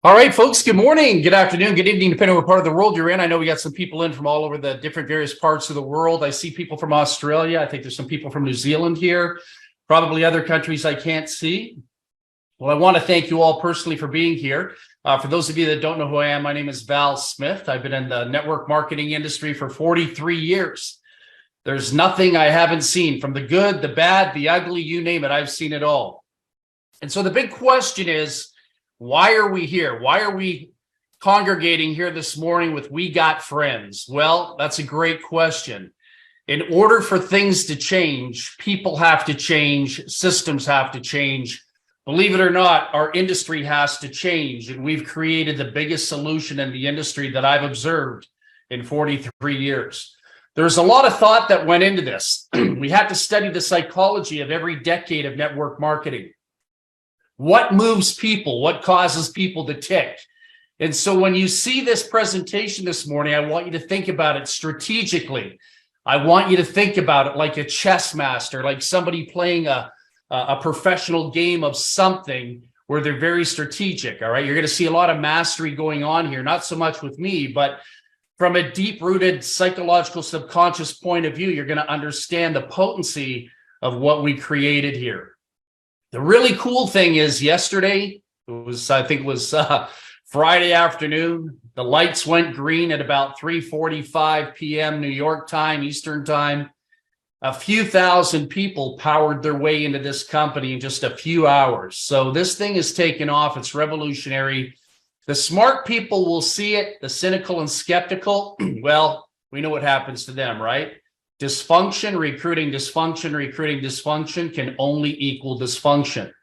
All right, folks, good morning, good afternoon, good evening, depending on what part of the world you're in. I know we got some people in from all over the different various parts of the world. I see people from Australia. I think there's some people from New Zealand here, probably other countries I can't see. Well, I want to thank you all personally for being here. For those of you that don't know who I am, my name is Val Smith. I've been in the network marketing industry for 43 years. There's nothing I haven't seen, from the good, the bad, the ugly, you name it, I've seen it all. And so the big question is, why are we here? Why are we congregating here this morning with We Got Friends? Well, that's a great question. In order for things to change, people have to change, systems have to change. Believe it or not, our industry has to change, and we've created the biggest solution in the industry that I've observed in 43 years. There's a lot of thought that went into this. We had to study the psychology of every decade of network marketing. What moves people? What causes people to tick? And so when you see this presentation this morning, I want you to think about it strategically. I want you to think about it like a chess master, like somebody playing a professional game of something where they're very strategic, all right? You're going to see a lot of mastery going on here, not so much with me, but from a deep-rooted psychological subconscious point of view, you're going to understand the potency of what we created here. The really cool thing is yesterday, I think it was Friday afternoon, the lights went green at about 3:45 p.m. New York time, Eastern time. A few thousand people powered their way into this company in just a few hours. So this thing is taken off. It's revolutionary. The smart people will see it. The cynical and skeptical, well, we know what happens to them, right? Dysfunction, recruiting dysfunction can only equal dysfunction.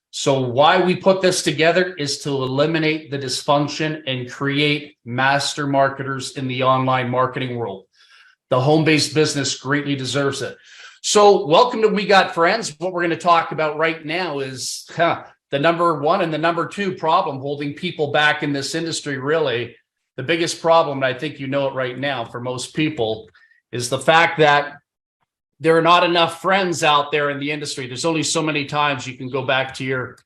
So why we put this together is to eliminate the dysfunction and create master marketers in the online marketing world. The home-based business greatly deserves it. So welcome to We Got Friends. What we're going to talk about right now is the number one and the number two problem holding people back in this industry. Really, the biggest problem, and I think you know it right now for most people, is the fact that there are not enough friends out there in the industry. There's only so many times you can go back to your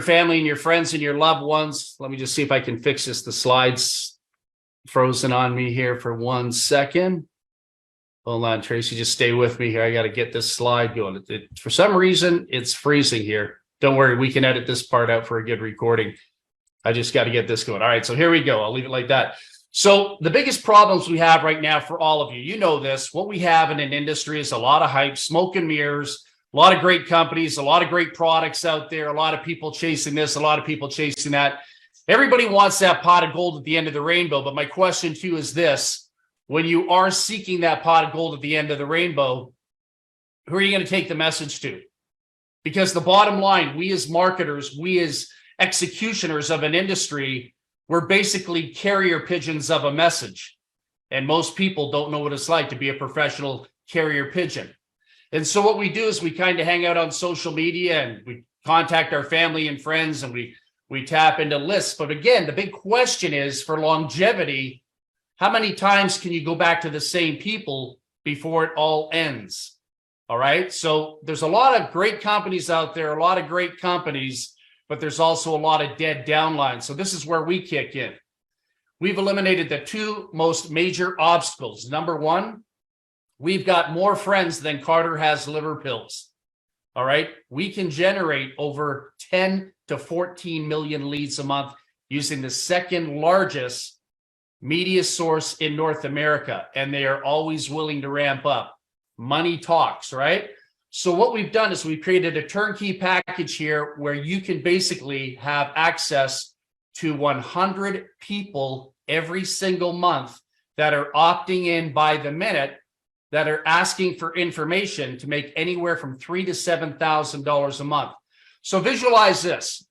family and your friends and your loved ones. Let me just see if I can fix this. The slides frozen on me here for 1 second. Hold on, Tracy, just stay with me here. I got to get this slide going. For some reason, it's freezing here. Don't worry, we can edit this part out for a good recording. I just got to get this going. All right, so here we go. I'll leave it like that. So the biggest problems we have right now for all of you, you know this, what we have in an industry is a lot of hype, smoke and mirrors, a lot of great companies, a lot of great products out there, a lot of people chasing this, a lot of people chasing that. Everybody wants that pot of gold at the end of the rainbow. But my question to you is this: when you are seeking that pot of gold at the end of the rainbow, who are you going to take the message to? Because the bottom line, we as marketers, we as executioners of an industry, we're basically carrier pigeons of a message. And most people don't know what it's like to be a professional carrier pigeon. And so what we do is we kind of hang out on social media and we contact our family and friends and we tap into lists. But again, the big question is, for longevity, how many times can you go back to the same people before it all ends? All right. So there's a lot of great companies out there, a lot of great companies, but there's also a lot of dead downlines. So this is where we kick in. We've eliminated the two most major obstacles. Number one, we've got more friends than Carter has liver pills. All right. We can generate over 10 to 14 million leads a month using the second largest media source in North America. And they are always willing to ramp up. Money talks, right? So what we've done is we've created a turnkey package here where you can basically have access to 100 people every single month that are opting in by the minute, that are asking for information to make anywhere from $3,000 to $7,000 a month. So visualize this.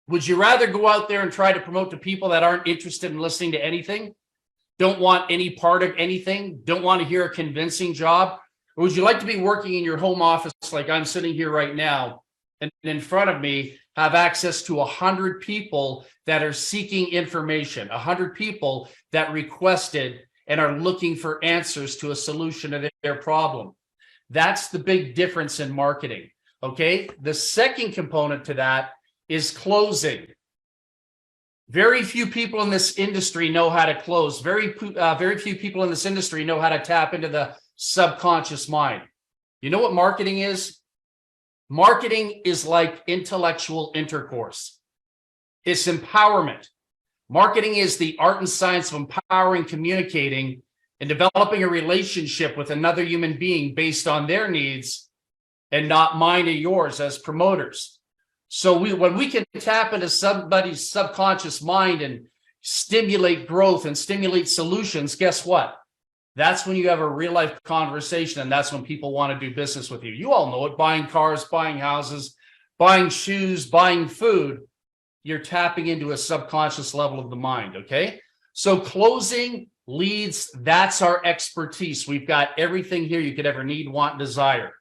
Would you rather go out there and try to promote to people that aren't interested in listening to anything, don't want any part of anything, don't want to hear a convincing job? Or would you like to be working in your home office like I'm sitting here right now, and in front of me have access to 100 people that are seeking information, 100 people that requested and are looking for answers to a solution to their problem? That's the big difference in marketing, okay? The second component to that is closing. Very few people in this industry know how to close. Very few people in this industry know how to tap into the subconscious mind. You know what marketing is? Marketing is like intellectual intercourse. It's empowerment. Marketing is the art and science of empowering, communicating, and developing a relationship with another human being based on their needs and not mine or yours as promoters. So when we can tap into somebody's subconscious mind and stimulate growth and stimulate solutions, guess what? That's when you have a real life conversation, and that's when people want to do business with you. You all know it: buying cars, buying houses, buying shoes, buying food. You're tapping into a subconscious level of the mind, okay? So closing leads, that's our expertise. We've got everything here you could ever need, want, desire,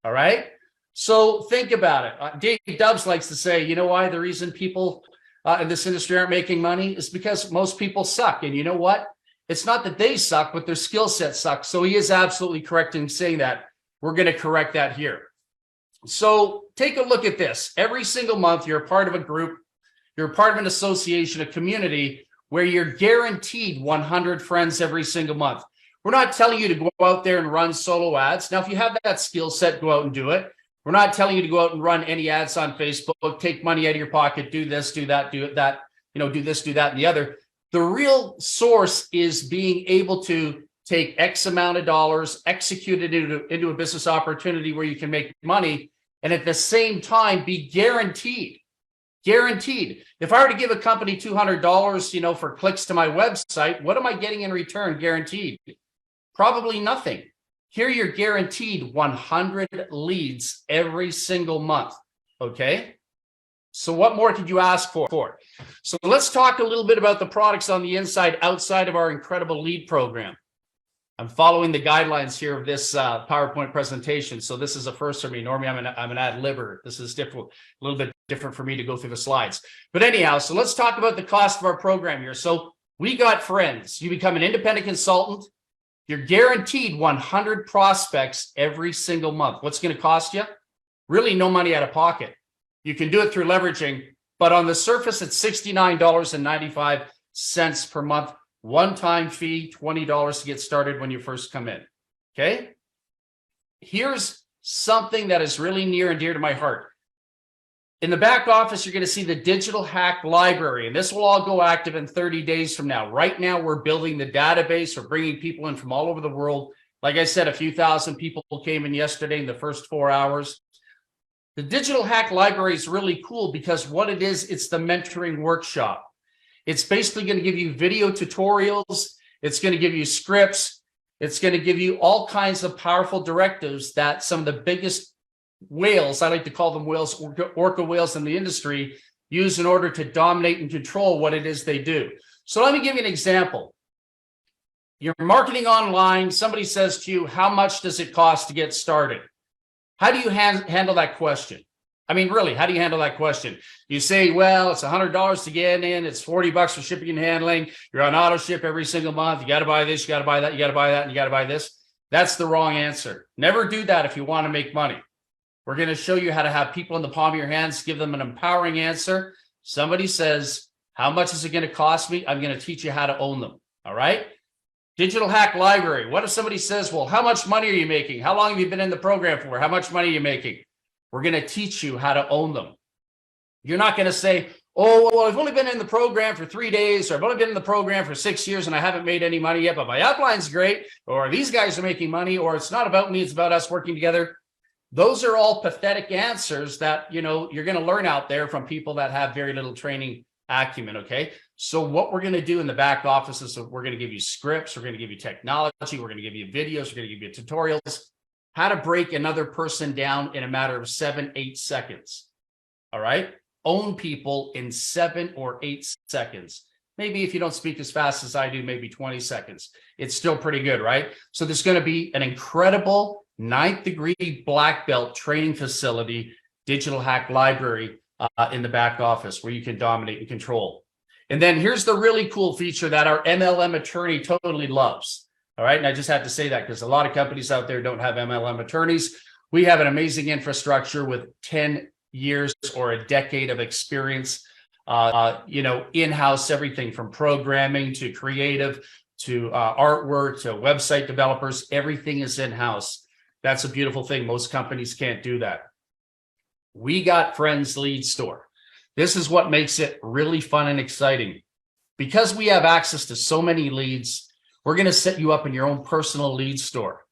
all right? So think about it. Dave Dubbs likes to say, you know why the reason people in this industry aren't making money is because most people suck. And you know what? It's not that they suck, but their skill set sucks. So he is absolutely correct in saying that. We're going to correct that here. So take a look at this. Every single month, you're a part of a group, you're a part of an association, a community where you're guaranteed 100 friends every single month. We're not telling you to go out there and run solo ads. Now, if you have that skill set, go out and do it. We're not telling you to go out and run any ads on Facebook, take money out of your pocket, do this, do that, do that, do this, do that, and the other. The real source is being able to take X amount of dollars, execute it into a business opportunity where you can make money, and at the same time be guaranteed. Guaranteed. If I were to give a company $200, for clicks to my website, what am I getting in return? Guaranteed? Probably nothing. Here you're guaranteed 100 leads every single month. Okay. So what more could you ask for? So let's talk a little bit about the products on the inside, outside of our incredible lead program. I'm following the guidelines here of this PowerPoint presentation. So this is a first for me. Normally I'm an ad-libber. This is different, a little bit different for me to go through the slides. But anyhow, so let's talk about the cost of our program here. So we got friends. You become an independent consultant. You're guaranteed 100 prospects every single month. What's going to cost you? Really no money out of pocket. You can do it through leveraging, but on the surface, it's $69.95 per month. One-time fee, $20 to get started when you first come in. Okay. Here's something that is really near and dear to my heart. In the back office, you're going to see the digital hack library, and this will all go active in 30 days from now. Right now, we're building the database. We're bringing people in from all over the world. Like I said, a few thousand people came in yesterday in the first 4 hours. The digital hack library is really cool because what it is, it's the mentoring workshop. It's basically going to give you video tutorials. It's going to give you scripts. It's going to give you all kinds of powerful directives that some of the biggest whales, I like to call them whales, orca whales in the industry, use in order to dominate and control what it is they do. So let me give you an example. You're marketing online. Somebody says to you, how much does it cost to get started? How do you handle that question? I mean, really, how do you handle that question? You say, well, it's $100 to get in. It's $40 for shipping and handling. You're on auto ship every single month. You got to buy this, you got to buy that, you got to buy that, and you got to buy this. That's the wrong answer. Never do that if you want to make money. We're going to show you how to have people in the palm of your hands, give them an empowering answer. Somebody says, how much is it going to cost me? I'm going to teach you how to own them. All right. Digital hack library. What if somebody says, well, how much money are you making? How long have you been in the program for? How much money are you making? We're going to teach you how to own them. You're not going to say, oh, well, I've only been in the program for 3 days, or I've only been in the program for 6 years and I haven't made any money yet, but my upline's great, or these guys are making money, or it's not about me, it's about us working together. Those are all pathetic answers that, you're going to learn out there from people that have very little training acumen. Okay. So what we're going to do in the back office is we're going to give you scripts. We're going to give you technology. We're going to give you videos. We're going to give you tutorials, how to break another person down in a matter of 7-8 seconds. All right. Own people in 7 or 8 seconds. Maybe if you don't speak as fast as I do, maybe 20 seconds. It's still pretty good, right? So there's going to be an incredible 9th degree black belt training facility, digital hack library in the back office where you can dominate and control. And then here's the really cool feature that our MLM attorney totally loves. All right. And I just have to say that because a lot of companies out there don't have MLM attorneys. We have an amazing infrastructure with 10 years or a decade of experience in-house everything from programming to creative to artwork to website developers. Everything is in-house. That's a beautiful thing. Most companies can't do that. We got Friends Lead Store. This is what makes it really fun and exciting. Because we have access to so many leads, we're going to set you up in your own personal lead store.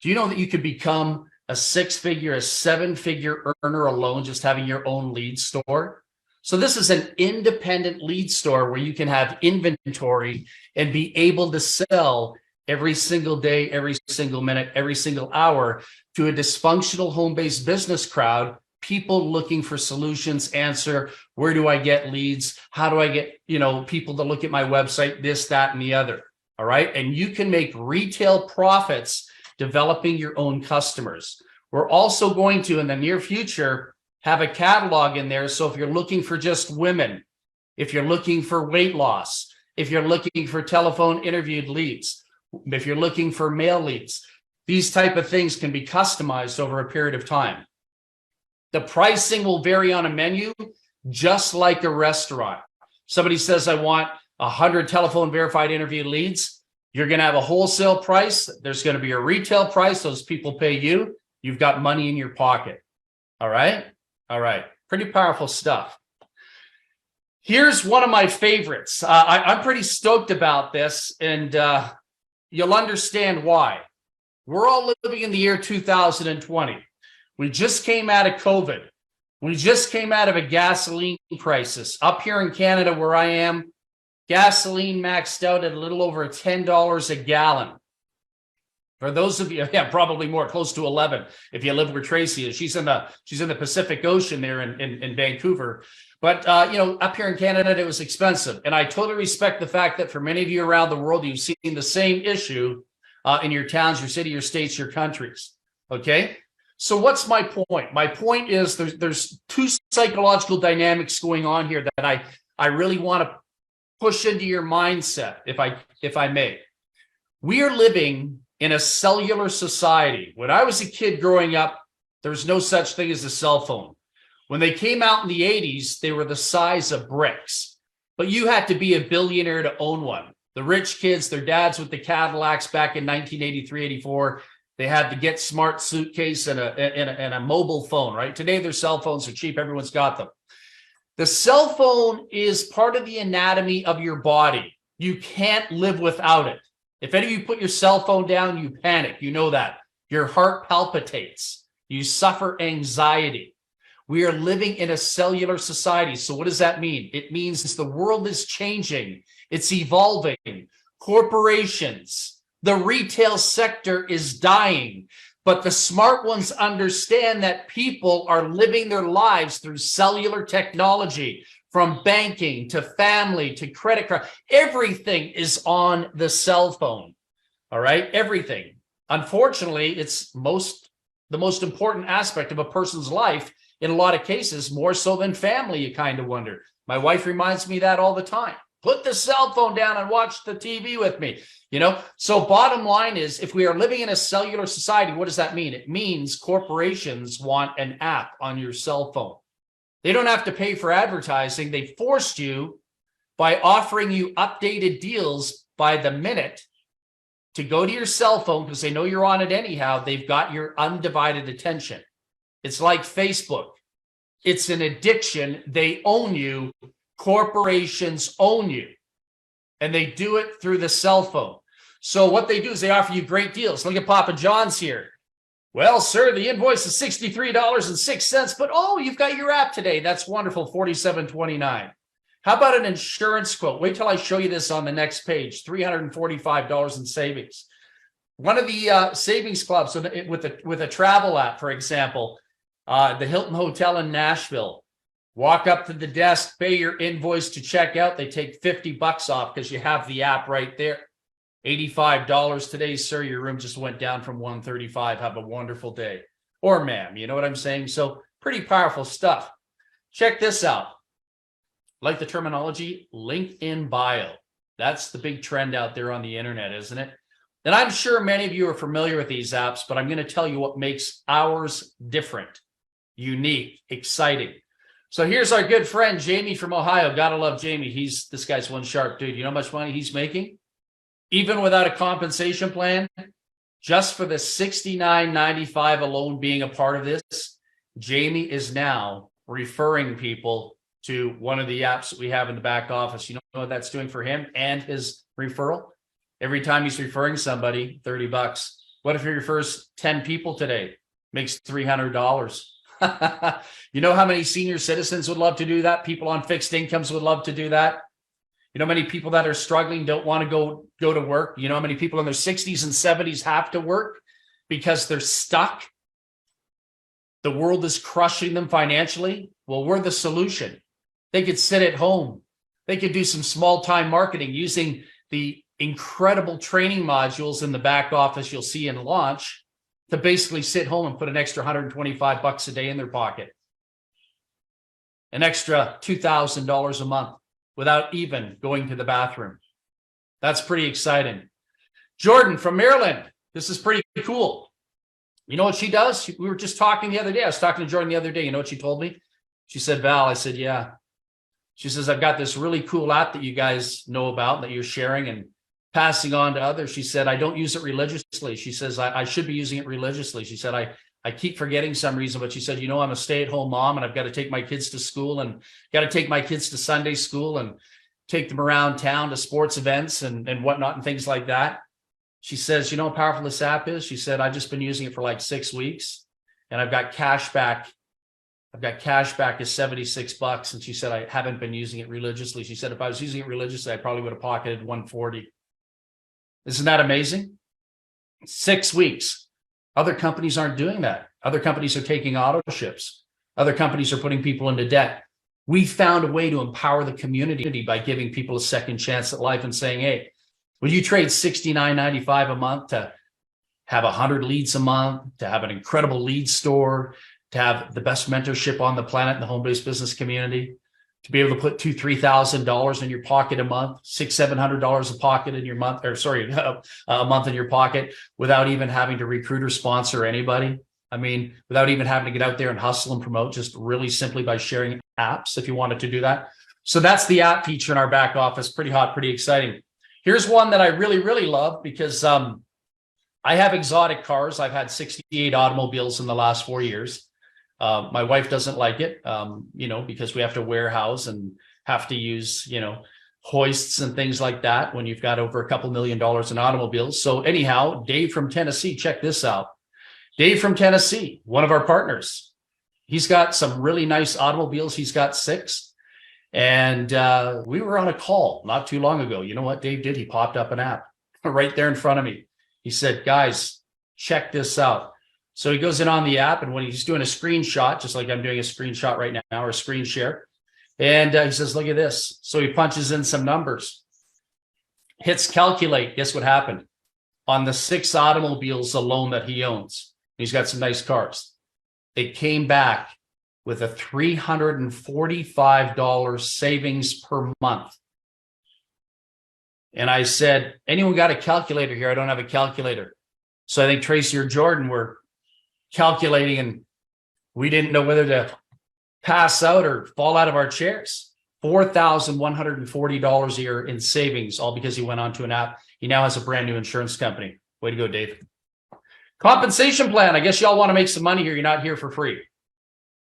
Do you know that you could become a six-figure, a seven-figure earner alone just having your own lead store? So this is an independent lead store where you can have inventory and be able to sell every single day, every single minute, every single hour to a dysfunctional home-based business crowd, people looking for solutions, answer, where do I get leads? How do I get, people to look at my website, this, that, and the other. All right. And you can make retail profits developing your own customers. We're also going to, in the near future, have a catalog in there. So if you're looking for just women, if you're looking for weight loss, if you're looking for telephone interviewed leads, if you're looking for mail leads, these type of things can be customized over a period of time. The pricing will vary on a menu, just like a restaurant. Somebody says, I want 100 telephone verified interview leads. You're going to have a wholesale price. There's going to be a retail price. Those people pay you. You've got money in your pocket. All right. All right. Pretty powerful stuff. Here's one of my favorites. I'm pretty stoked about this, and you'll understand why. We're all living in the year 2020. We just came out of COVID. We just came out of a gasoline crisis. Up here in Canada, where I am, gasoline maxed out at a little over $10 a gallon. For those of you, probably more, close to 11 if you live where Tracy is. She's in the Pacific Ocean there in Vancouver. But up here in Canada, it was expensive. And I totally respect the fact that for many of you around the world, you've seen the same issue in your towns, your city, your states, your countries. Okay. So what's my point? My point is there's two psychological dynamics going on here that I really want to push into your mindset, if I may. We are living in a cellular society. When I was a kid growing up, there was no such thing as a cell phone. When they came out in the 80s, they were the size of bricks. But you had to be a billionaire to own one. The rich kids, their dads with the Cadillacs back in 1983, 84, they had the Get Smart suitcase and a mobile phone, right? Today, their cell phones are cheap. Everyone's got them. The cell phone is part of the anatomy of your body. You can't live without it. If any of you put your cell phone down, you panic. You know that. Your heart palpitates. You suffer anxiety. We are living in a cellular society. So what does that mean? It means the world is changing. It's evolving. Corporations, the retail sector is dying. But the smart ones understand that people are living their lives through cellular technology, from banking to family to credit card. Everything is on the cell phone. All right, everything. Unfortunately, it's the most important aspect of a person's life in a lot of cases, more so than family, you kind of wonder. My wife reminds me that all the time. Put the cell phone down and watch the TV with me. So bottom line is, if we are living in a cellular society, what does that mean? It means corporations want an app on your cell phone. They don't have to pay for advertising. They forced you by offering you updated deals by the minute to go to your cell phone because they know you're on it anyhow. They've got your undivided attention. It's like Facebook. It's an addiction. They own you. Corporations own you. And they do it through the cell phone. So what they do is they offer you great deals. Look at Papa John's here. Well, sir, the invoice is $63.06, but you've got your app today. That's wonderful, $47.29. How about an insurance quote? Wait till I show you this on the next page, $345 in savings. One of the savings clubs, so with a travel app, for example, the Hilton Hotel in Nashville. Walk up to the desk, pay your invoice to check out. They take $50 off because you have the app right there. $85 today, sir. Your room just went down from $135. Have a wonderful day. Or ma'am, you know what I'm saying? So pretty powerful stuff. Check this out. Like the terminology, link in bio. That's the big trend out there on the internet, isn't it? And I'm sure many of you are familiar with these apps, but I'm going to tell you what makes ours different, unique, exciting. So here's our good friend, Jamie from Ohio. Gotta love Jamie. This guy's one sharp dude. You know how much money he's making? Even without a compensation plan, just for the $69.95 alone being a part of this, Jamie is now referring people to one of the apps that we have in the back office. You know what that's doing for him and his referral? Every time he's referring somebody, $30. What if he refers 10 people today? Makes $300. You know how many senior citizens would love to do that? People on fixed incomes would love to do that. You know how many people that are struggling don't want to go to work? You know how many people in their 60s and 70s have to work because they're stuck? The world is crushing them financially. Well, we're the solution. They could sit at home. They could do some small-time marketing using the incredible training modules in the back office you'll see in launch to basically sit home and put an extra $125 a day in their pocket. An extra $2,000 a month without even going to the bathroom. That's pretty exciting. Jordan from Maryland. This is pretty cool. You know what she does? We were just talking the other day. I was talking to Jordan the other day. You know what she told me? She said, Val, I said, yeah. She says, I've got this really cool app that you guys know about that you're sharing and passing on to others. She said, I don't use it religiously. She says, I should be using it religiously. She said, I keep forgetting some reason, but she said, you know, I'm a stay-at-home mom and I've got to take my kids to school and got to take my kids to Sunday school and take them around town to sports events and whatnot and things like that. She says, you know how powerful this app is? She said, I've just been using it for like 6 weeks and I've got cash back. I've got cash back is $76. And she said, I haven't been using it religiously. She said, if I was using it religiously, I probably would have pocketed 140. Isn't that amazing? 6 weeks. Other companies aren't doing that. Other companies are taking auto ships. Other companies are putting people into debt. We found a way to empower the community by giving people a second chance at life and saying, hey, will you trade $69.95 a month to have 100 leads a month, to have an incredible lead store, to have the best mentorship on the planet in the home-based business community, to be able to put $2,000-$3,000 in your pocket a month, $600-$700 a pocket in your month, or sorry, a month in your pocket without even having to recruit or sponsor anybody. I mean, without even having to get out there and hustle and promote, just really simply by sharing apps if you wanted to do that. So that's the app feature in our back office. Pretty hot, pretty exciting. Here's one that I really, really love because I have exotic cars. I've had 68 automobiles in the last 4 years. My wife doesn't like it, because we have to warehouse and have to use, hoists and things like that when you've got over a couple $1 million in automobiles. So anyhow, Dave from Tennessee, check this out. Dave from Tennessee, one of our partners, he's got some really nice automobiles. He's got 6. And we were on a call not too long ago. You know what Dave did? He popped up an app right there in front of me. He said, guys, check this out. So he goes in on the app, and when he's doing a screenshot, just like I'm doing a screenshot right now, or a screen share, and he says, look at this. So he punches in some numbers, hits calculate. Guess what happened? On the 6 automobiles alone that he owns, he's got some nice cars. It came back with a $345 savings per month. And I said, anyone got a calculator here? I don't have a calculator. So I think Tracy or Jordan were calculating and we didn't know whether to pass out or fall out of our chairs. $4,140 a year in savings, all because he went onto an app. He now has a brand new insurance company. Way to go, Dave. Compensation plan. I guess y'all want to make some money here. You're not here for free.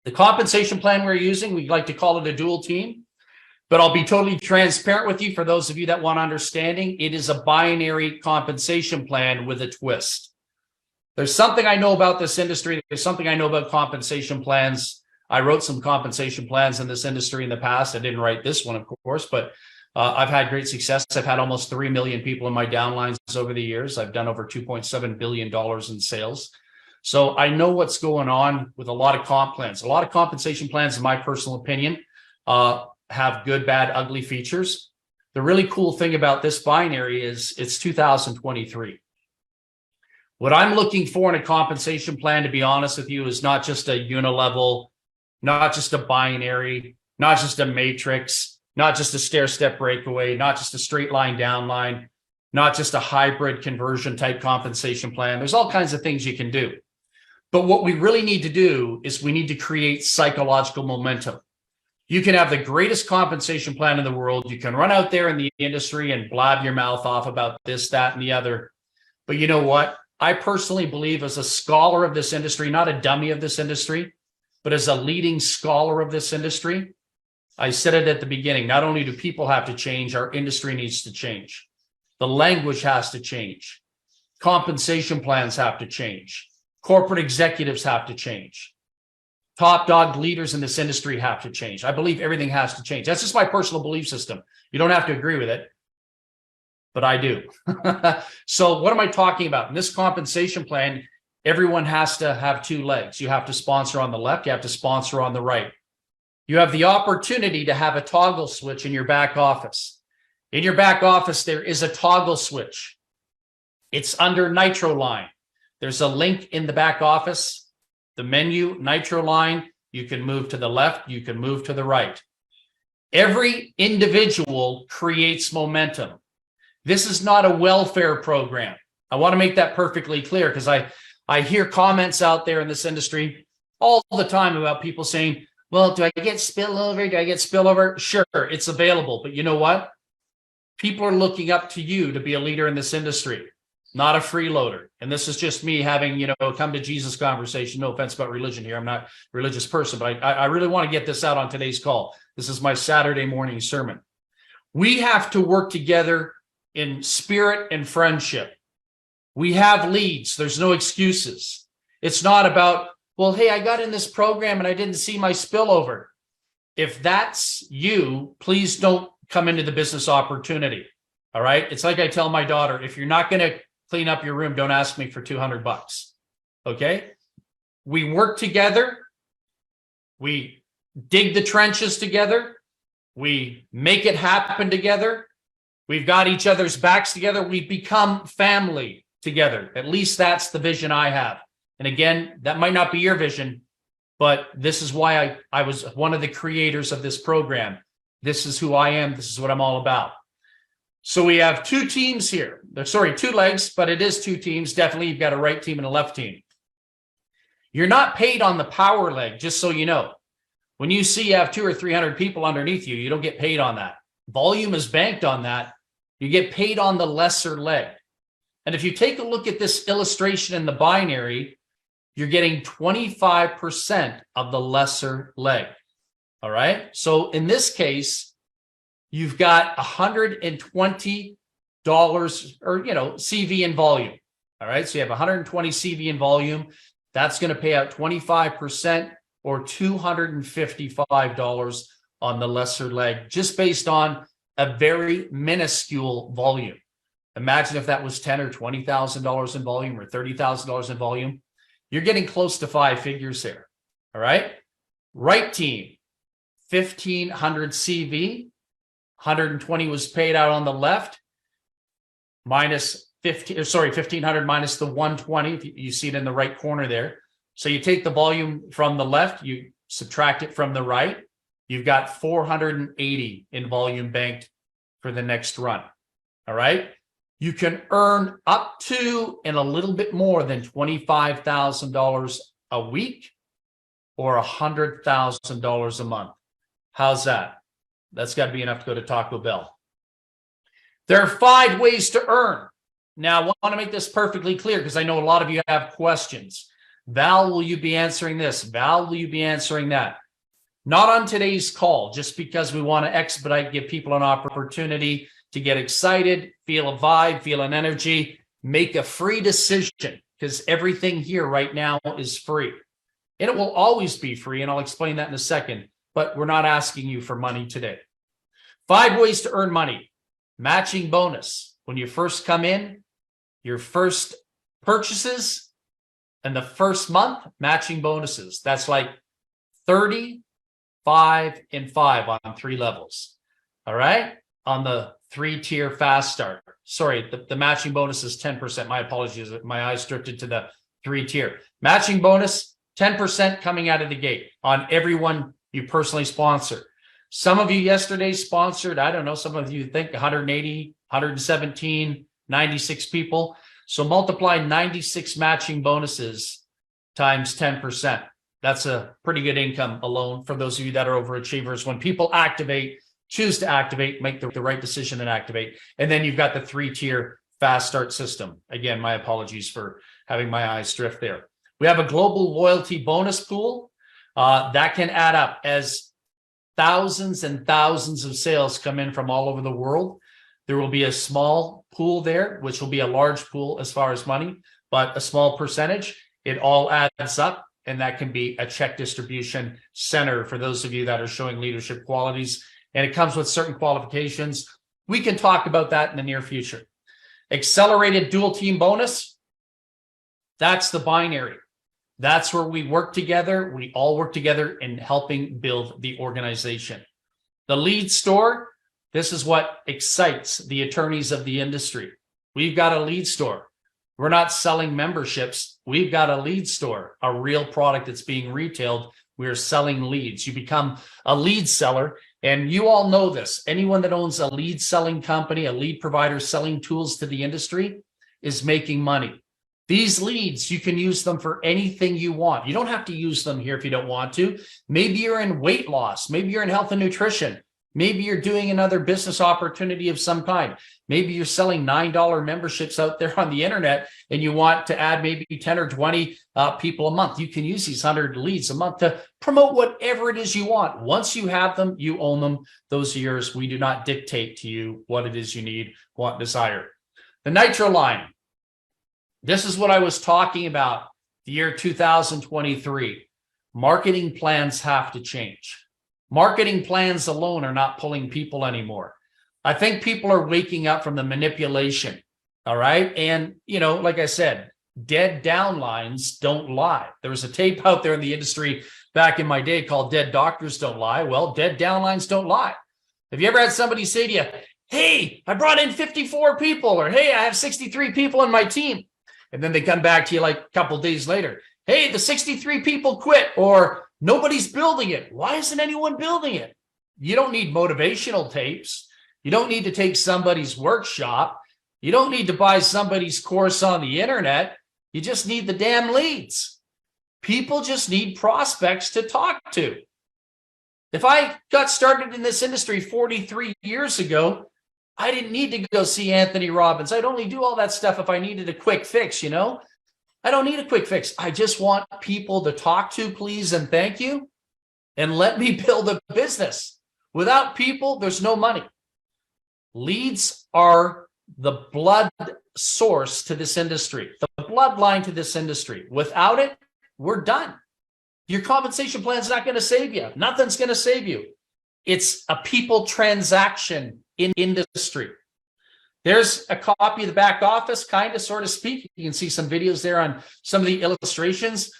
The compensation plan we're using, we like to call it a dual team, but I'll be totally transparent with you. For those of you that want understanding, it is a binary compensation plan with a twist. There's something I know about this industry. There's something I know about compensation plans. I wrote some compensation plans in this industry in the past. I didn't write this one, of course, but I've had great success. I've had almost 3 million people in my downlines over the years. I've done over $2.7 billion in sales. So I know what's going on with a lot of comp plans. A lot of compensation plans, in my personal opinion, have good, bad, ugly features. The really cool thing about this binary is it's 2023. What I'm looking for in a compensation plan, to be honest with you, is not just a unilevel, not just a binary, not just a matrix, not just a stair-step breakaway, not just a straight line downline, not just a hybrid conversion type compensation plan. There's all kinds of things you can do. But what we really need to do is we need to create psychological momentum. You can have the greatest compensation plan in the world. You can run out there in the industry and blab your mouth off about this, that, and the other. But you know what? I personally believe, as a scholar of this industry, not a dummy of this industry, but as a leading scholar of this industry, I said it at the beginning, not only do people have to change, our industry needs to change. The language has to change. Compensation plans have to change. Corporate executives have to change. Top dog leaders in this industry have to change. I believe everything has to change. That's just my personal belief system. You don't have to agree with it, but I do. So what am I talking about? In this compensation plan, everyone has to have two legs. You have to sponsor on the left. You have to sponsor on the right. You have the opportunity to have a toggle switch in your back office. In your back office, there is a toggle switch. It's under Nitroline. There's a link in the back office. The menu, Nitroline, you can move to the left, you can move to the right. Every individual creates momentum. This is not a welfare program. I want to make that perfectly clear, because I hear comments out there in this industry all the time about people saying, well, do I get spillover? Do I get spillover? Sure, it's available. But you know what? People are looking up to you to be a leader in this industry, not a freeloader. And this is just me having, come to Jesus conversation. No offense about religion here. I'm not a religious person, but I really want to get this out on today's call. This is my Saturday morning sermon. We have to work together in spirit and friendship. We have leads. There's no excuses. It's not about, well, hey, I got in this program and I didn't see my spillover. If that's you, please don't come into the business opportunity. All right. It's like I tell my daughter, if you're not going to clean up your room, don't ask me for $200. Okay. We work together. We dig the trenches together. We make it happen together. We've got each other's backs together. We've become family together. At least that's the vision I have. And again, that might not be your vision, but this is why I was one of the creators of this program. This is who I am. This is what I'm all about. So we have two teams here. Sorry, two legs, but it is two teams. Definitely, you've got a right team and a left team. You're not paid on the power leg, just so you know. When you see you have 200 or 300 people underneath you, you don't get paid on that. Volume is banked on that. You get paid on the lesser leg. And if you take a look at this illustration in the binary, you're getting 25% of the lesser leg. All right. So in this case, you've got $120 or, CV in volume. All right. So you have 120 CV in volume. That's going to pay out 25% or $255 on the lesser leg, just based on a very minuscule volume. Imagine if that was $10,000 or $20,000 in volume or $30,000 in volume. You're getting close to five figures there. All right. Right team, 1,500 CV, 120 was paid out on the left, minus 1,500 minus the 120. You see it in the right corner there. So you take the volume from the left, you subtract it from the right. You've got 480 in volume banked for the next run. All right. You can earn up to and a little bit more than $25,000 a week or $100,000 a month. How's that? That's got to be enough to go to Taco Bell. There are 5 ways to earn. Now, I want to make this perfectly clear because I know a lot of you have questions. Val, will you be answering this? Val, will you be answering that? Not on today's call, just because we want to expedite, give people an opportunity to get excited, feel a vibe, feel an energy, make a free decision, because everything here right now is free. And it will always be free, and I'll explain that in a second, but we're not asking you for money today. 5 ways to earn money. Matching bonus. When you first come in, your first purchases, and the first month, matching bonuses. That's like 30, 5, and 5 on 3 levels. All right? On the 3-tier fast start. Sorry, the matching bonus is 10%. My apologies. My eyes drifted to the 3-tier. Matching bonus, 10% coming out of the gate on everyone you personally sponsor. Some of you yesterday sponsored, I don't know, some of you think 180, 117, 96 people. So multiply 96 matching bonuses times 10%. That's a pretty good income alone for those of you that are overachievers. When people choose to activate, make the right decision and activate. And then you've got the 3-tier fast start system. Again, my apologies for having my eyes drift there. We have a global loyalty bonus pool that can add up as thousands and thousands of sales come in from all over the world. There will be a small pool there, which will be a large pool as far as money, but a small percentage. It all adds up, and that can be a check distribution center for those of you that are showing leadership qualities. And it comes with certain qualifications. We can talk about that in the near future. Accelerated dual team bonus. That's the binary. That's where we work together. We all work together in helping build the organization. The lead store. This is what excites the attorneys of the industry. We've got a lead store. We're not selling memberships. We've got a lead store, a real product that's being retailed. We're selling leads. You become a lead seller, and you all know this. Anyone that owns a lead selling company, a lead provider selling tools to the industry is making money. These leads, you can use them for anything you want. You don't have to use them here if you don't want to. Maybe you're in weight loss. Maybe you're in health and nutrition. Maybe you're doing another business opportunity of some kind. Maybe you're selling $9 memberships out there on the internet and you want to add maybe 10 or 20 people a month. You can use these 100 leads a month to promote whatever it is you want. Once you have them, you own them. Those are yours. We do not dictate to you what it is you need, want, desire. The Nitroline. This is what I was talking about, the year 2023. Marketing plans have to change. Marketing plans alone are not pulling people anymore. I think people are waking up from the manipulation. All right. And, like I said, dead downlines don't lie. There was a tape out there in the industry back in my day called Dead Doctors Don't Lie. Well, dead downlines don't lie. Have you ever had somebody say to you, hey, I brought in 54 people, or hey, I have 63 people on my team. And then they come back to you like a couple of days later. Hey, the 63 people quit, or nobody's building it. Why isn't anyone building it? You don't need motivational tapes. You don't need to take somebody's workshop. You don't need to buy somebody's course on the internet. You just need the damn leads. People just need prospects to talk to. If I got started in this industry 43 years ago, I didn't need to go see Anthony Robbins. I'd only do all that stuff if I needed a quick fix, I don't need a quick fix. I just want people to talk to, please, and thank you, and let me build a business. Without people, there's no money. Leads are the blood source to this industry, the bloodline to this industry. Without it, we're done. Your compensation plan is not going to save you. Nothing's going to save you. It's a people transaction in industry. There's a copy of the back office, kind of, sort of speak. You can see some videos there on some of the illustrations.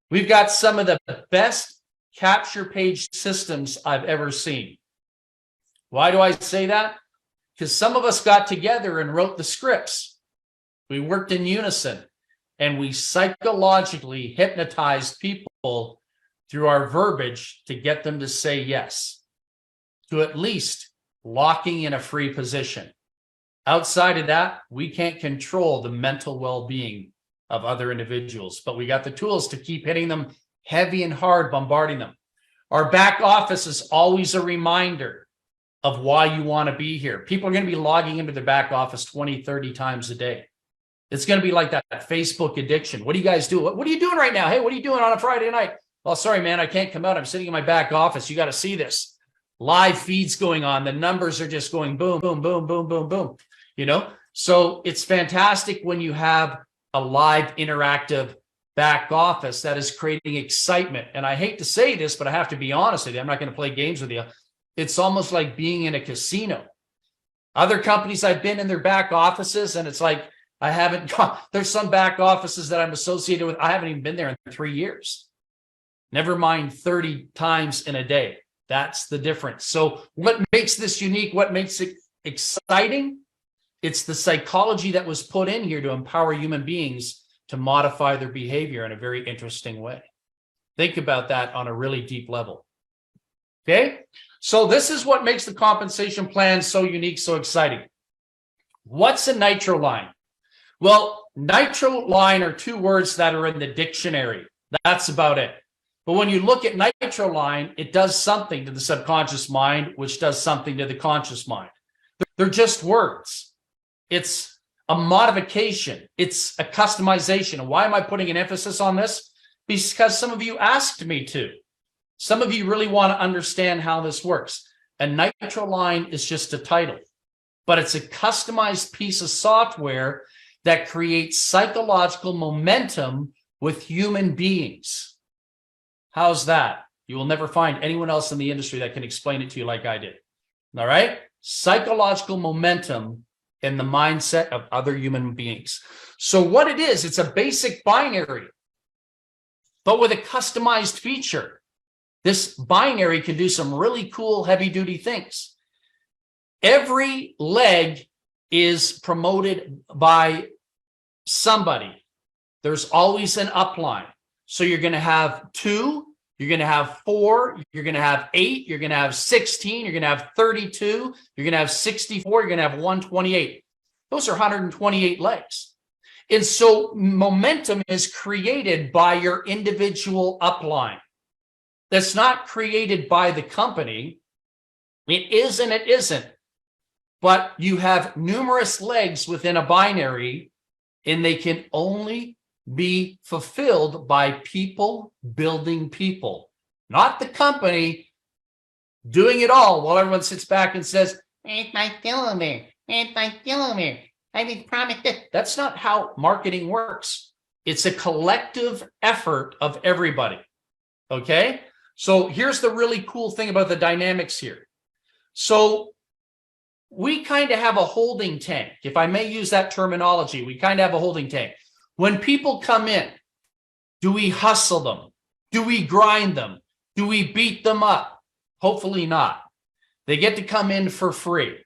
We've got some of the best capture page systems I've ever seen. Why do I say that? Because some of us got together and wrote the scripts. We worked in unison, and we psychologically hypnotized people through our verbiage to get them to say yes, to at least locking in a free position. Outside of that, we can't control the mental well-being of other individuals, but we got the tools to keep hitting them heavy and hard, bombarding them. Our back office is always a reminder of why you want to be here. People are going to be logging into their back office 20, 30 times a day. It's going to be like that Facebook addiction. What do you guys do? What are you doing right now? Hey, what are you doing on a Friday night? Well, sorry, man, I can't come out. I'm sitting in my back office. You got to see this. Live feeds going on. The numbers are just going boom, boom, boom, boom, boom, boom. So it's fantastic when you have a live interactive back office that is creating excitement. And I hate to say this, but I have to be honest with you. I'm not going to play games with you. It's almost like being in a casino. Other companies I've been in their back offices, and it's like, I haven't gone. There's some back offices that I'm associated with. I haven't even been there in 3 years. Never mind 30 times in a day. That's the difference. So what makes this unique? What makes it exciting? It's the psychology that was put in here to empower human beings to modify their behavior in a very interesting way. Think about that on a really deep level. Okay? So this is what makes the compensation plan so unique, so exciting. What's a Nitroline? Well, Nitroline are two words that are in the dictionary. That's about it. But when you look at Nitroline, it does something to the subconscious mind, which does something to the conscious mind. They're just words. It's a modification. It's a customization. And why am I putting an emphasis on this? Because some of you asked me to. Some of you really want to understand how this works. And Nitroline is just a title, but it's a customized piece of software that creates psychological momentum with human beings. How's that? You will never find anyone else in the industry that can explain it to you like I did. All right? Psychological momentum in the mindset of other human beings. So what it is, it's a basic binary, but with a customized feature. This binary can do some really cool heavy-duty things. Every leg is promoted by somebody. There's always an upline. So you're going to have 2, you're going to have 4, you're going to have 8, you're going to have 16, you're going to have 32, you're going to have 64, you're going to have 128. Those are 128 legs. And so momentum is created by your individual upline. That's not created by the company. It is and it isn't. But you have numerous legs within a binary, and they can only be fulfilled by people building people, not the company doing it all while everyone sits back and says, "It's my telomere, it's my telomere. I was promised this." That's not how marketing works. It's a collective effort of everybody. Okay? So here's the really cool thing about the dynamics here. So we kind of have a holding tank. If I may use that terminology, we kind of have a holding tank. When people come in, do we hustle them? Do we grind them? Do we beat them up? Hopefully not. They get to come in for free.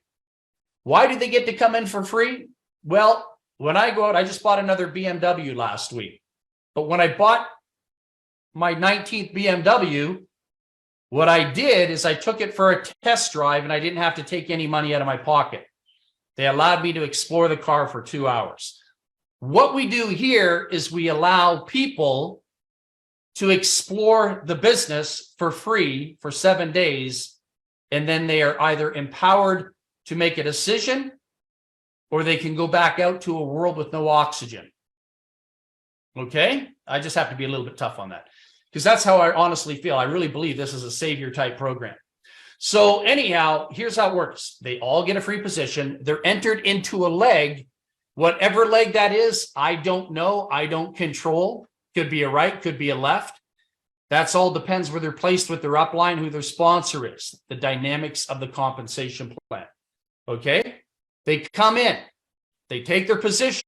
Why do they get to come in for free? Well, when I go out, I just bought another BMW last week. But when I bought my 19th BMW, what I did is I took it for a test drive and I didn't have to take any money out of my pocket. They allowed me to explore the car for 2 hours. What we do here is we allow people to explore the business for free for 7 days, and then they are either empowered to make a decision or they can go back out to a world with no oxygen. Okay? I just have to be a little bit tough on that because that's how I honestly feel. I really believe this is a savior type program. So anyhow, here's how it works. They all get a free position. They're entered into a leg. Whatever leg that is, I don't know. I don't control. Could be a right, could be a left. That's all depends where they're placed with their upline, who their sponsor is, the dynamics of the compensation plan. Okay? They come in. They take their position.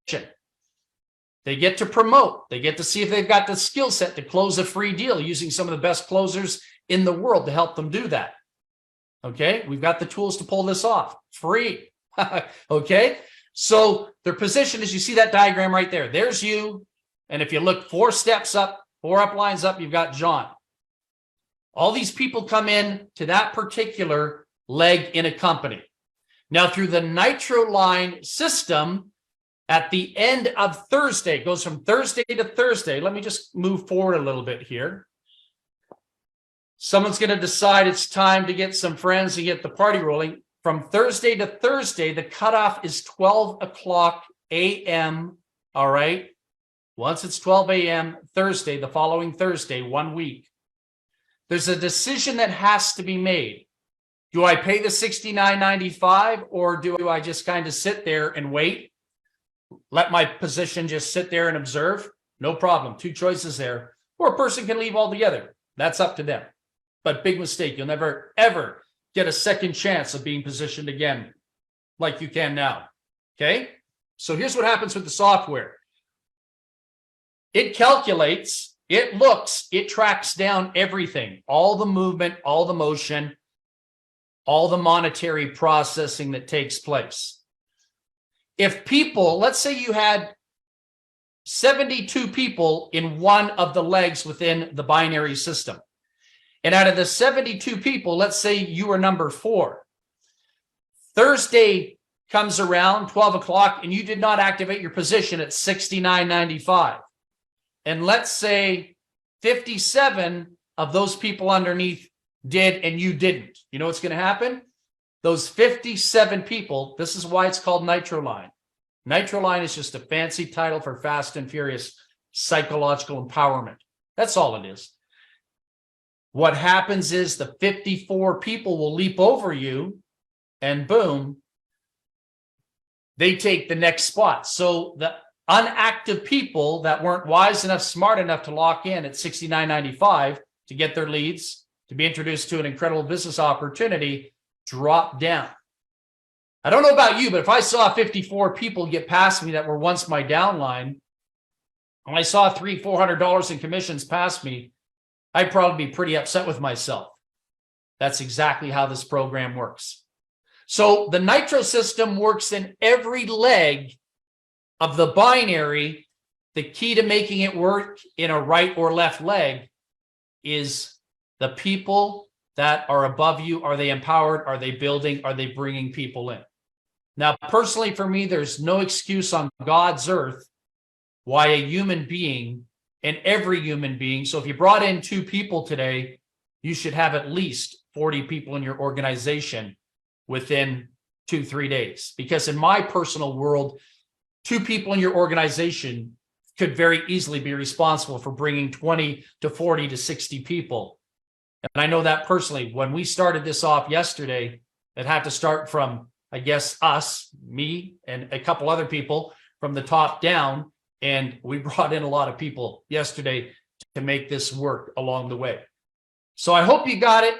They get to promote. They get to see if they've got the skill set to close a free deal using some of the best closers in the world to help them do that. Okay? We've got the tools to pull this off. Free. Okay? So their position is, you see that diagram right there. There's you. And if you look 4 steps up, 4 uplines up, you've got John. All these people come in to that particular leg in a company. Now, through the Nitroline system, at the end of Thursday, it goes from Thursday to Thursday. Let me just move forward a little bit here. Someone's going to decide it's time to get some friends and get the party rolling. From Thursday to Thursday, the cutoff is 12 o'clock a.m. All right. Once it's 12 a.m. Thursday, the following Thursday, 1 week, there's a decision that has to be made. Do I pay the $69.95 or do I just kind of sit there and wait? Let my position just sit there and observe? No problem. 2 choices there. Or a person can leave altogether. That's up to them. But big mistake. You'll never, ever get a second chance of being positioned again like you can now. Okay? So here's what happens with the software. It calculates, it looks, it tracks down everything, all the movement, all the motion, all the monetary processing that takes place. If people, let's say you had 72 people in one of the legs within the binary system. And out of the 72 people, let's say you were number 4. Thursday comes around, 12 o'clock, and you did not activate your position at $69.95. And let's say 57 of those people underneath did and you didn't, you know what's going to happen? Those 57 people, this is why it's called Nitroline. Nitroline is just a fancy title for fast and furious psychological empowerment. That's all it is. What happens is the 54 people will leap over you and boom, they take the next spot. So the unactive people that weren't wise enough, smart enough to lock in at $69.95 to get their leads, to be introduced to an incredible business opportunity, drop down. I don't know about you, but if I saw 54 people get past me that were once my downline, and I saw $300-400 in commissions past me, I'd probably be pretty upset with myself. That's exactly how this program works. So the Nitro system works in every leg of the binary. The key to making it work in a right or left leg is the people that are above you. Are they empowered? Are they building? Are they bringing people in? Now, personally, for me, there's no excuse on God's earth why a human being, and every human being, so if you brought in 2 people today, you should have at least 40 people in your organization within 2-3 days. Because in my personal world, 2 people in your organization could very easily be responsible for bringing 20 to 40 to 60 people. And I know that personally. When we started this off yesterday, it had to start from, I guess, us, me, and a couple other people from the top down. And we brought in a lot of people yesterday to make this work along the way. So I hope you got it,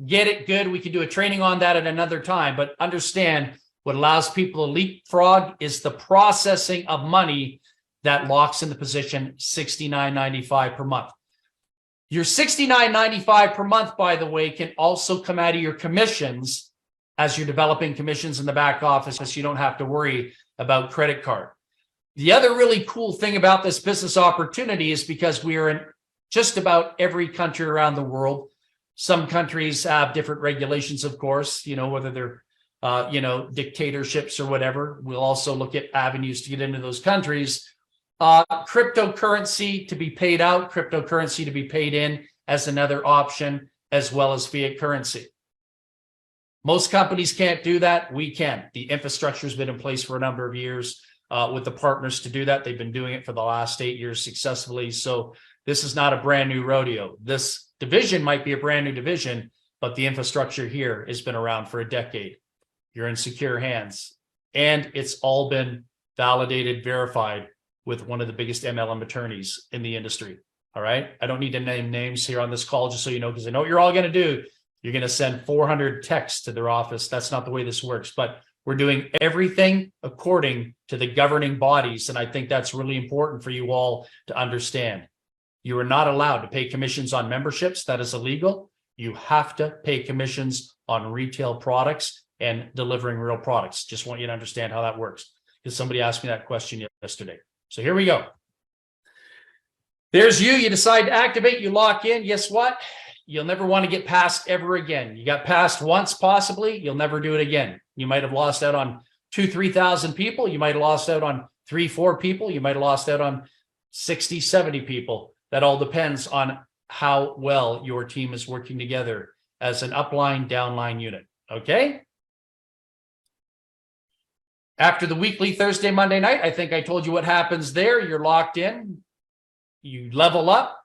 get it good. We can do a training on that at another time, but understand what allows people to leapfrog is the processing of money that locks in the position $69.95 per month. Your $69.95 per month, by the way, can also come out of your commissions as you're developing commissions in the back office, so you don't have to worry about credit card. The other really cool thing about this business opportunity is because we are in just about every country around the world. Some countries have different regulations, of course, you know, whether they're, dictatorships or whatever. We'll also look at avenues to get into those countries. Cryptocurrency to be paid out, cryptocurrency to be paid in as another option, as well as fiat currency. Most companies can't do that. We can. The infrastructure has been in place for a number of years. With the partners to do that. They've been doing it for the last 8 years successfully. So this is not a brand new rodeo. This division might be a brand new division, but the infrastructure here has been around for a decade. You're in secure hands. And it's all been validated, verified with one of the biggest MLM attorneys in the industry. All right. I don't need to name names here on this call, just so you know, because I know what you're all going to do. You're going to send 400 texts to their office. That's not the way this works. But we're doing everything according to the governing bodies. And I think that's really important for you all to understand. You are not allowed to pay commissions on memberships. That is illegal. You have to pay commissions on retail products and delivering real products. Just want you to understand how that works, because somebody asked me that question yesterday. So here we go. There's you. You decide to activate. You lock in. Guess what? You'll never want to get passed ever again. You got passed once, possibly. You'll never do it again. You might have lost out on 2,000-3,000 people. You might have lost out on 3-4 people. You might have lost out on 60-70 people. That all depends on how well your team is working together as an upline, downline unit. Okay? After the weekly Thursday, Monday night, I think I told you what happens there. You're locked in. You level up.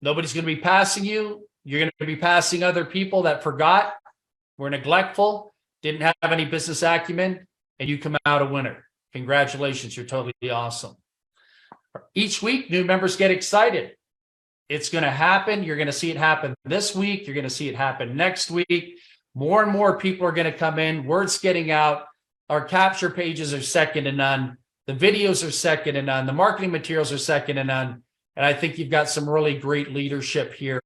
Nobody's going to be passing you. You're going to be passing other people that forgot, were neglectful, didn't have any business acumen, and you come out a winner. Congratulations. You're totally awesome. Each week, new members get excited. It's going to happen. You're going to see it happen this week. You're going to see it happen next week. More and more people are going to come in. Word's getting out. Our capture pages are second to none. The videos are second to none. The marketing materials are second to none. And I think you've got some really great leadership here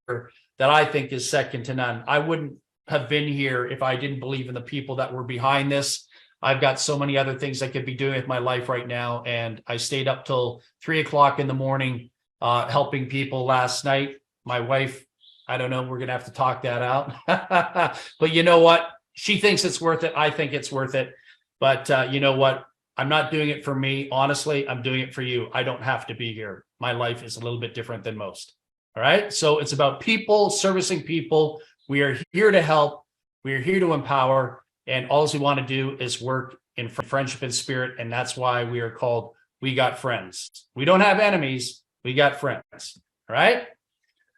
that I think is second to none. I wouldn't have been here if I didn't believe in the people that were behind this. I've got so many other things I could be doing with my life right now. And I stayed up till 3 o'clock in the morning helping people last night. My wife, I don't know, we're going to have to talk that out. But you know what? She thinks it's worth it. I think it's worth it. But you know what? I'm not doing it for me. Honestly, I'm doing it for you. I don't have to be here. My life is a little bit different than most. All right. So it's about people, servicing people. We are here to help. We are here to empower. And all we want to do is work in friendship and spirit. And that's why we are called We Got Friends. We don't have enemies. We got friends. All right.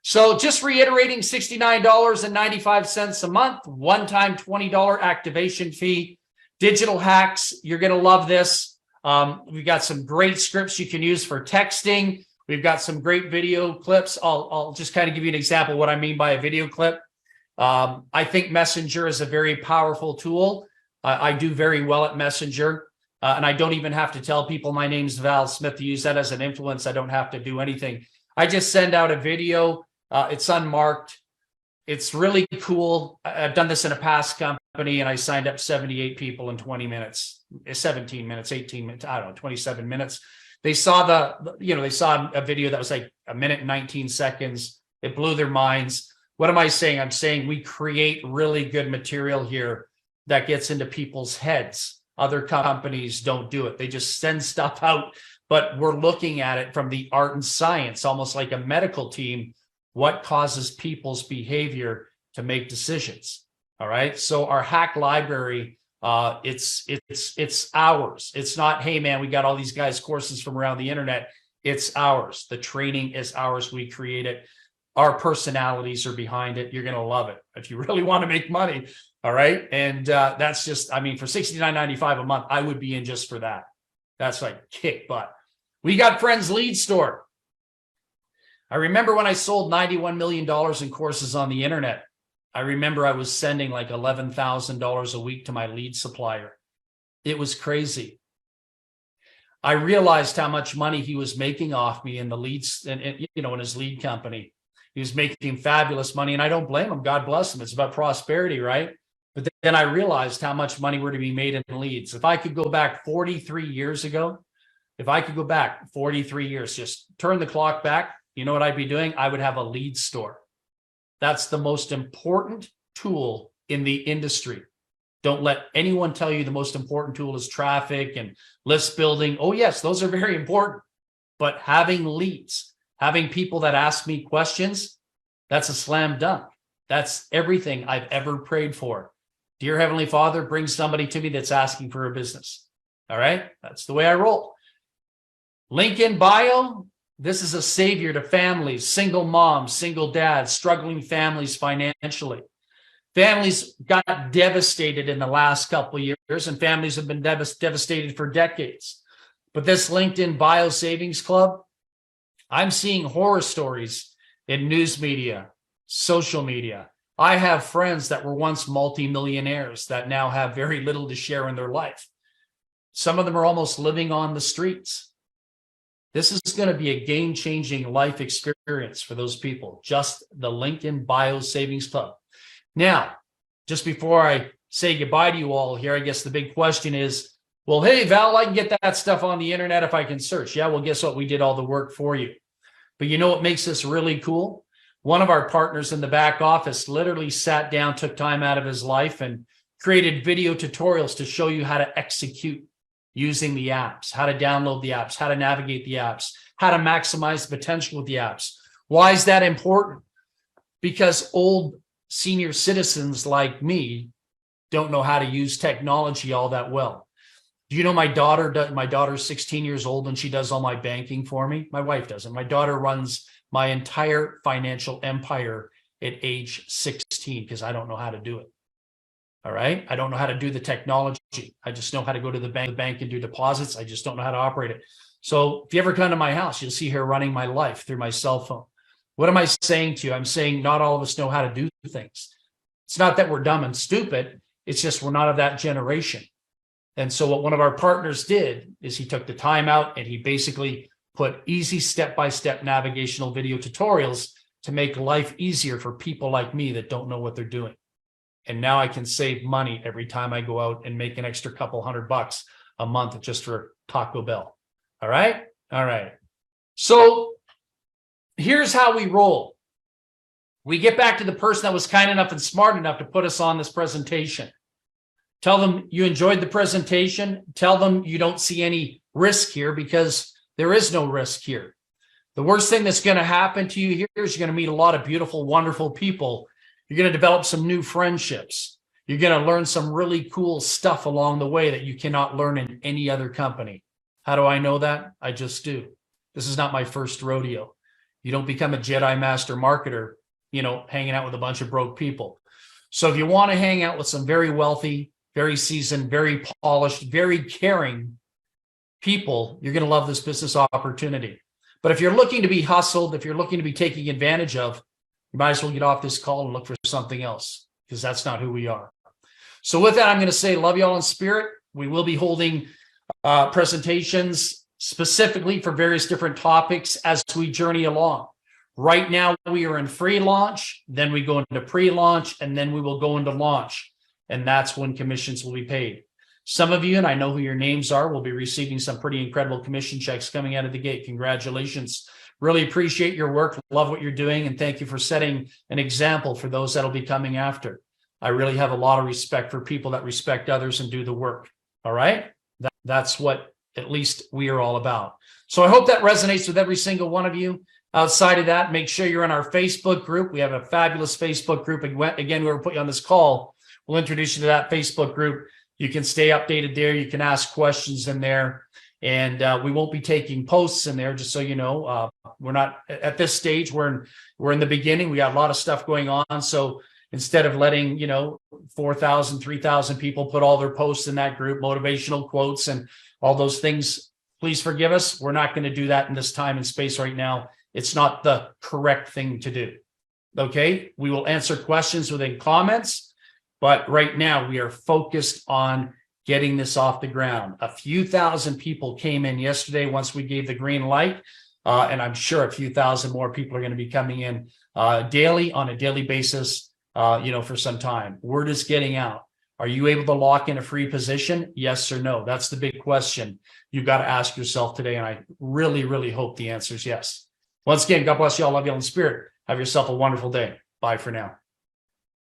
So just reiterating, $69.95 a month, one-time $20 activation fee, digital hacks. You're going to love this. We've got some great scripts you can use for texting. We've got some great video clips. I'll just kind of give you an example of what I mean by a video clip. I think Messenger is a very powerful tool. I do very well at Messenger, and I don't even have to tell people my name's Val Smith to use that as an influence. I don't have to do anything. I just send out a video. It's unmarked. It's really cool. I've done this in a past company, and I signed up 78 people in 20 minutes, 17 minutes, 18 minutes, I don't know, 27 minutes. They saw they saw a video that was like a minute and 19 seconds. It blew their minds. What am I saying? I'm saying we create really good material here that gets into people's heads. Other companies don't do it. They just send stuff out, but we're looking at it from the art and science, almost like a medical team. What causes people's behavior to make decisions? All right. So our hack library, it's ours. It's not, hey man, we got all these guys' courses from around the internet. It's ours. The training is ours. We create it. Our personalities are behind it. You're going to love it if you really want to make money. All right. And that's just, I mean, for $69.95 a month, I would be in just for that. That's like kick butt. We Got Friends lead store. I remember when I sold $91 million in courses on the internet. I remember I was sending like $11,000 a week to my lead supplier. It was crazy. I realized how much money he was making off me in the leads, and in his lead company. He was making fabulous money, and I don't blame him. God bless him. It's about prosperity, right? But then I realized how much money were to be made in leads. If I could go back 43 years ago, just turn the clock back, you know what I'd be doing? I would have a lead store. That's the most important tool in the industry. Don't let anyone tell you the most important tool is traffic and list building. Oh, yes, those are very important. But having leads, having people that ask me questions, that's a slam dunk. That's everything I've ever prayed for. Dear Heavenly Father, bring somebody to me that's asking for a business. All right? That's the way I roll. Link in bio. This is a savior to families, single moms, single dads, struggling families financially. Families got devastated in the last couple of years, and families have been devastated for decades. But this LinkedIn Bio Savings Club, I'm seeing horror stories in news media, social media. I have friends that were once multimillionaires that now have very little to share in their life. Some of them are almost living on the streets. This is going to be a game-changing life experience for those people. Just the LinkedIn Bio Savings Club. Now, just before I say goodbye to you all here, I guess the big question is, well, hey, Val, I can get that stuff on the internet if I can search. Yeah, well, guess what? We did all the work for you. But you know what makes this really cool? One of our partners in the back office literally sat down, took time out of his life, and created video tutorials to show you how to execute using the apps, how to download the apps, how to navigate the apps, how to maximize the potential of the apps. Why is that important? Because old senior citizens like me don't know how to use technology all that well. Do you know my daughter's 16 years old and she does all my banking for me? My wife doesn't. My daughter runs my entire financial empire at age 16 because I don't know how to do it. All right. I don't know how to do the technology. I just know how to go to the bank and do deposits. I just don't know how to operate it. So if you ever come to my house, you'll see her running my life through my cell phone. What am I saying to you? I'm saying not all of us know how to do things. It's not that we're dumb and stupid. It's just we're not of that generation. And so what one of our partners did is he took the time out and he basically put easy step-by-step navigational video tutorials to make life easier for people like me that don't know what they're doing. And now I can save money every time I go out and make an extra couple $100 a month just for Taco Bell. All right. All right. So here's how we roll. We get back to the person that was kind enough and smart enough to put us on this presentation. Tell them you enjoyed the presentation. Tell them you don't see any risk here because there is no risk here. The worst thing that's going to happen to you here is you're going to meet a lot of beautiful, wonderful people. You're going to develop some new friendships. You're going to learn some really cool stuff along the way that you cannot learn in any other company. How do I know that? I just do. This is not my first rodeo. You don't become a Jedi Master marketer, hanging out with a bunch of broke people. So if you want to hang out with some very wealthy, very seasoned, very polished, very caring people, you're going to love this business opportunity. But if you're looking to be hustled, if you're looking to be taken advantage of, you might as well get off this call and look for something else, because that's not who we are. So with that, I'm going to say love you all in spirit. We will be holding presentations specifically for various different topics as we journey along. Right now, we are in free launch, then we go into pre-launch, and then we will go into launch. And that's when commissions will be paid. Some of you, and I know who your names are, will be receiving some pretty incredible commission checks coming out of the gate. Congratulations. Really appreciate your work. Love what you're doing. And thank you for setting an example for those that'll be coming after. I really have a lot of respect for people that respect others and do the work. All right. That's what at least we are all about. So I hope that resonates with every single one of you. Outside of that, make sure you're in our Facebook group. We have a fabulous Facebook group. Again, whoever put you on this call, we'll introduce you to that Facebook group. You can stay updated there. You can ask questions in there. And we won't be taking posts in there, just so you know. We're not at this stage. We're in the beginning. We got a lot of stuff going on. So instead of letting 4,000, 3,000 people put all their posts in that group, motivational quotes and all those things, please forgive us. We're not going to do that in this time and space right now. It's not the correct thing to do. Okay, we will answer questions within comments, but right now we are focused on getting this off the ground. A few thousand people came in yesterday once we gave the green light, and I'm sure a few thousand more people are going to be coming in daily, on a daily basis, for some time. Word is getting out. Are you able to lock in a free position? Yes or no? That's the big question you've got to ask yourself today, and I really, really hope the answer is yes. Once again, God bless you all. Love you all in spirit. Have yourself a wonderful day. Bye for now.